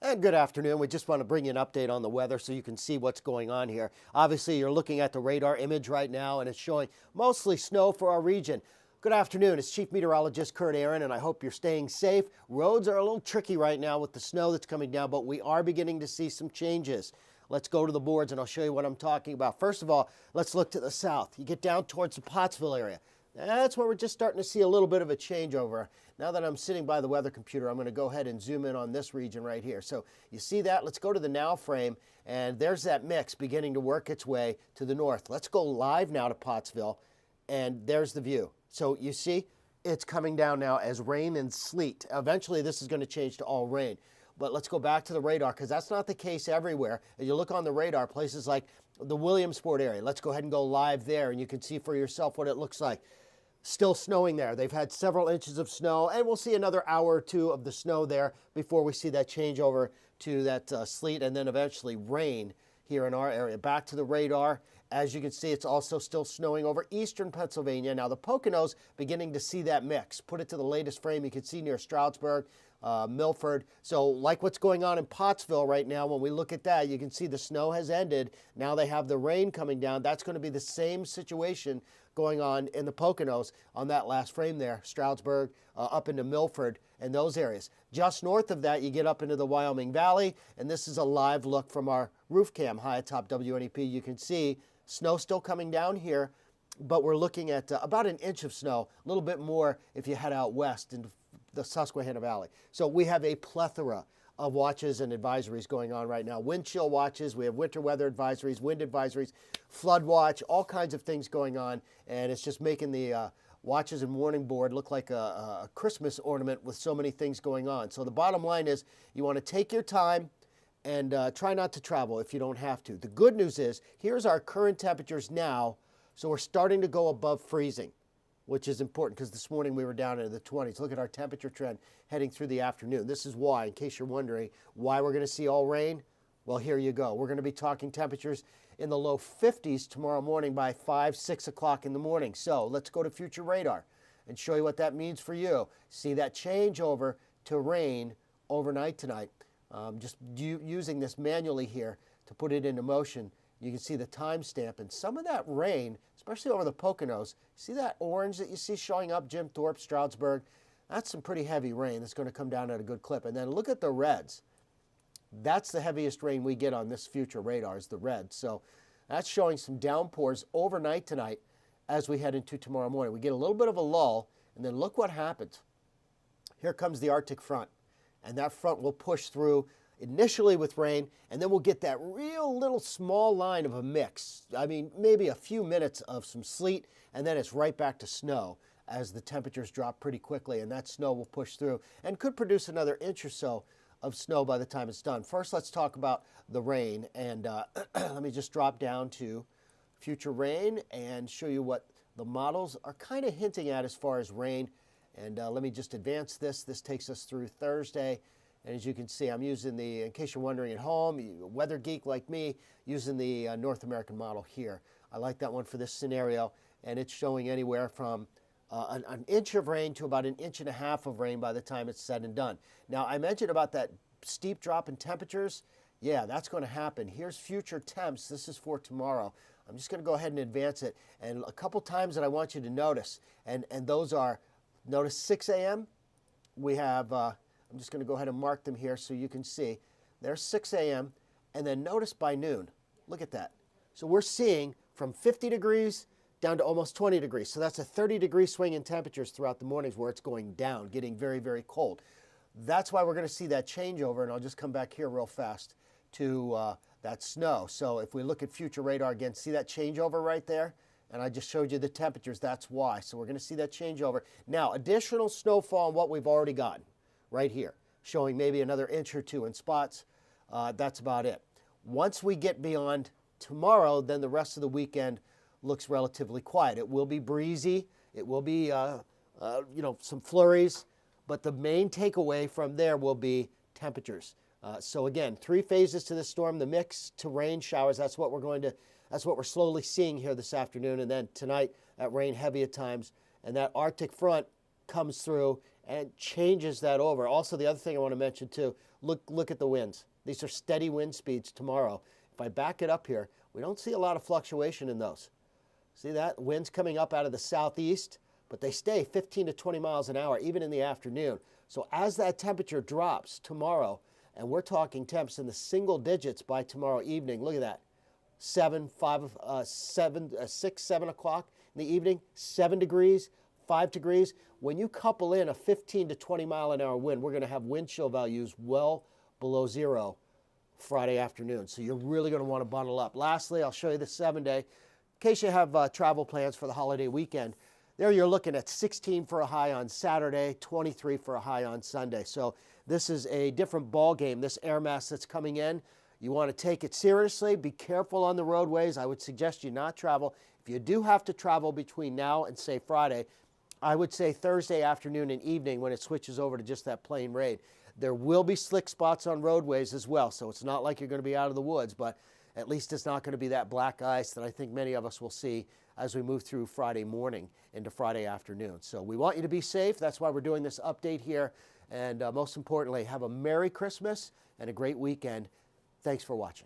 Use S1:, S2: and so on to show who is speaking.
S1: And good afternoon. We just want to bring you an update on the weather so you can see what's going on here. Obviously, you're looking at the radar image right now, and it's showing mostly snow for our region. Good afternoon. It's Chief Meteorologist Kurt Aaron, and I hope you're staying safe. Roads are a little tricky right now with the snow that's coming down, but we are beginning to see some changes. Let's go to the boards, and I'll show you what I'm talking about. First of all, let's look to the south. You get down towards the Pottsville area. That's where we're just starting to see a little bit of a changeover. Now that I'm sitting by the weather computer, I'm going to go ahead and zoom in on this region right here. So you see that? Let's go to the now frame, and there's that mix beginning to work its way to the north. Let's go live now to Pottsville, and there's the view. So you see, it's coming down now as rain and sleet. Eventually, this is going to change to all rain. But let's go back to the radar, because that's not the case everywhere. As you look on the radar, places like the Williamsport area, let's go ahead and go live there, and you can see for yourself what it looks like. Still snowing there. They've had several inches of snow, and we'll see another hour or two of the snow there before we see that change over to that sleet and then eventually rain here in our area. Back to the radar. As you can see, it's also still snowing over eastern Pennsylvania. Now, the Poconos beginning to see that mix. Put it to the latest frame. You can see near Stroudsburg, Milford. So like what's going on in Pottsville right now, when we look at that, you can see the snow has ended. Now they have the rain coming down. That's going to be the same situation going on in the Poconos on that last frame there, Stroudsburg, up into Milford and those areas. Just north of that, you get up into the Wyoming Valley, and this is a live look from our roof cam high atop WNEP. You can see snow still coming down here, but we're looking at about an inch of snow, a little bit more if you head out west into the Susquehanna Valley. So we have a plethora of watches and advisories going on right now. Wind chill watches, we have winter weather advisories, wind advisories, flood watch, all kinds of things going on, and it's just making the watches and warning board look like a Christmas ornament with so many things going on. So the bottom line is you want to take your time and try not to travel if you don't have to. The good news is here's our current temperatures now, so we're starting to go above freezing, which is important because this morning we were down into the 20s. Look at our temperature trend heading through the afternoon. This is why, in case you're wondering why we're going to see all rain. Well, here you go. We're going to be talking temperatures in the low 50s tomorrow morning by 5, 6 o'clock in the morning. So let's go to future radar and show you what that means for you. See that change over to rain overnight tonight. Just using this manually here to put it into motion. You can see the timestamp and some of that rain, especially over the Poconos. See that orange that you see showing up, Jim Thorpe, Stroudsburg? That's some pretty heavy rain that's going to come down at a good clip. And then look at the reds. That's the heaviest rain we get on this future radar is the red. So that's showing some downpours overnight tonight as we head into tomorrow morning. We get a little bit of a lull, and then look what happens. Here comes the Arctic front, and that front will push through initially with rain, and then we'll get that real little small line of a mix. I mean, maybe a few minutes of some sleet, and then it's right back to snow as the temperatures drop pretty quickly, and that snow will push through and could produce another inch or so of snow by the time it's done. First, let's talk about the rain, and let me just drop down to future rain and show you what the models are kind of hinting at as far as rain. And let me just advance this. This takes us through Thursday. And as you can see, I'm using the, in case you're wondering at home, a weather geek like me, using the North American model here. I like that one for this scenario, and it's showing anywhere from an inch of rain to about an inch and a half of rain by the time it's said and done. Now, I mentioned about that steep drop in temperatures. Yeah, that's going to happen. Here's future temps. This is for tomorrow. I'm just going to go ahead and advance it. And a couple times that I want you to notice, and those are, notice 6 a.m. We have, I'm just going to go ahead and mark them here so you can see. There's 6 a.m. And then notice by noon. Look at that. So we're seeing from 50 degrees down to almost 20 degrees. So that's a 30-degree swing in temperatures throughout the mornings where it's going down, getting very, very cold. That's why we're going to see that changeover, and I'll just come back here real fast to that snow. So if we look at future radar again, see that changeover right there? And I just showed you the temperatures, that's why. So we're going to see that changeover. Now, additional snowfall on what we've already gotten right here, showing maybe another inch or two in spots. That's about it. Once we get beyond tomorrow, then the rest of the weekend looks relatively quiet. It will be breezy. It will be, some flurries. But the main takeaway from there will be temperatures. So again, 3 phases to the storm, the mix to rain showers. That's what we're slowly seeing here this afternoon. And then tonight, that rain heavy at times. And that Arctic front comes through and changes that over. Also, the other thing I want to mention too, Look at the winds. These are steady wind speeds tomorrow. If I back it up here, we don't see a lot of fluctuation in those. See that? Winds coming up out of the southeast, but they stay 15 to 20 miles an hour even in the afternoon. So as that temperature drops tomorrow, and we're talking temps in the single digits by tomorrow evening, look at that. 6, 7 o'clock in the evening, 7 degrees, 5 degrees. When you couple in a 15 to 20 mile an hour wind, we're going to have wind chill values well below zero Friday afternoon. So you're really going to want to bundle up. Lastly, I'll show you the 7-day. In case you have travel plans for the holiday weekend, there you're looking at 16 for a high on Saturday, 23 for a high on Sunday. So this is a different ball game, this air mass that's coming in. You want to take it seriously. Be careful on the roadways. I would suggest you not travel. If you do have to travel between now and, say, Friday, I would say Thursday afternoon and evening when it switches over to just that plain rain. There will be slick spots on roadways as well, so it's not like you're going to be out of the woods, but at least it's not going to be that black ice that I think many of us will see as we move through Friday morning into Friday afternoon. So we want you to be safe. That's why we're doing this update here. And most importantly, have a Merry Christmas and a great weekend. Thanks for watching.